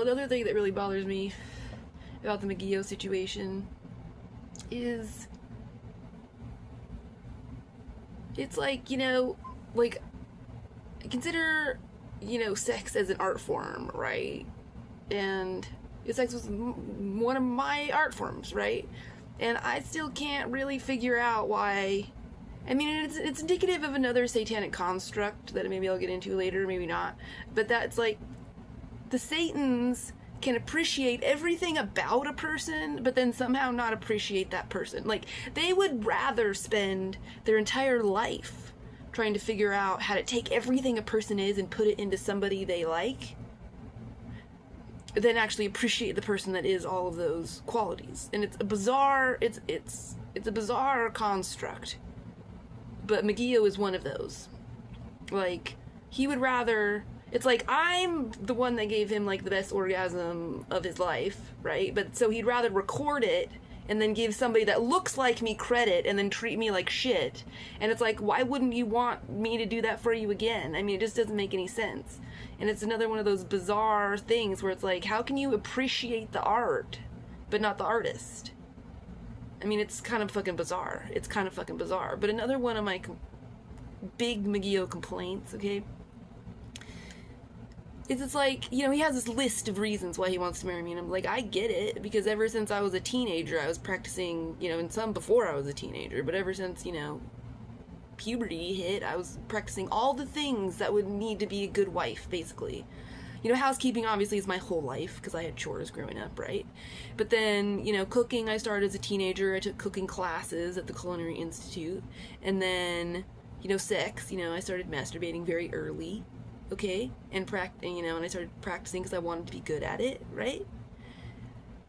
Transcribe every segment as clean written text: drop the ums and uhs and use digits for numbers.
the other thing that really bothers me about the Megillah situation is it's like, you know, like, consider, you know, sex as an art form, right? And sex was one of my art forms, right? And I still can't really figure out why. I mean, it's indicative of another satanic construct that maybe I'll get into later, maybe not. But that's like, the Satans can appreciate everything about a person, but then somehow not appreciate that person. Like, they would rather spend their entire life trying to figure out how to take everything a person is and put it into somebody they like, than actually appreciate the person that is all of those qualities. And it's a bizarre, it's a bizarre construct. But Megillah is one of those. Like, he would rather, it's like, I'm the one that gave him, like, the best orgasm of his life, right? But so he'd rather record it and then give somebody that looks like me credit and then treat me like shit. And it's like, why wouldn't you want me to do that for you again? I mean, it just doesn't make any sense. And it's another one of those bizarre things where it's like, how can you appreciate the art but not the artist? I mean, it's kind of fucking bizarre. It's kind of fucking bizarre. But another one of my big Megillah complaints, okay, is it's like, you know, he has this list of reasons why he wants to marry me, and I'm like, I get it, because ever since I was a teenager, I was practicing, you know, and some before I was a teenager, but ever since, you know, puberty hit, I was practicing all the things that would need to be a good wife, basically. You know, housekeeping obviously is my whole life, because I had chores growing up, right? But then, you know, cooking, I started as a teenager. I took cooking classes at the Culinary Institute. And then, you know, sex, you know, I started masturbating very early, okay? And, you know, and I started practicing because I wanted to be good at it, right?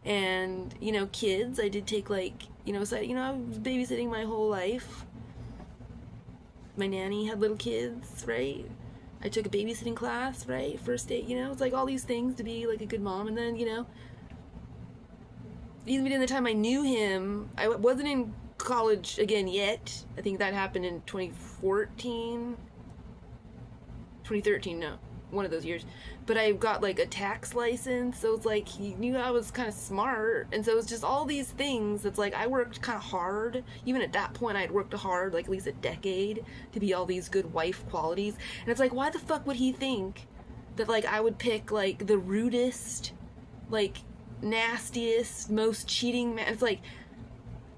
And, you know, kids, I did take, like, you know, so, you know, I was babysitting my whole life. My nanny had little kids, right? I took a babysitting class, right? First date, you know, it's like all these things to be like a good mom. And then, you know, even in the time I knew him, I wasn't in college again yet. I think that happened in 2013, no, one of those years. But I got like a tax license, so it's like he knew I was kind of smart, and so it's just all these things. It's like I worked kind of hard. Even at that point, I had worked hard, like at least a decade, to be all these good wife qualities. And it's like, why the fuck would he think that like I would pick like the rudest, like nastiest, most cheating man? It's like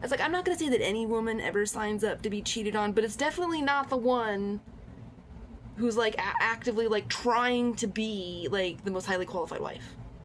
I'm not gonna say that any woman ever signs up to be cheated on, but it's definitely not the one who's like actively like trying to be like the most highly qualified wife.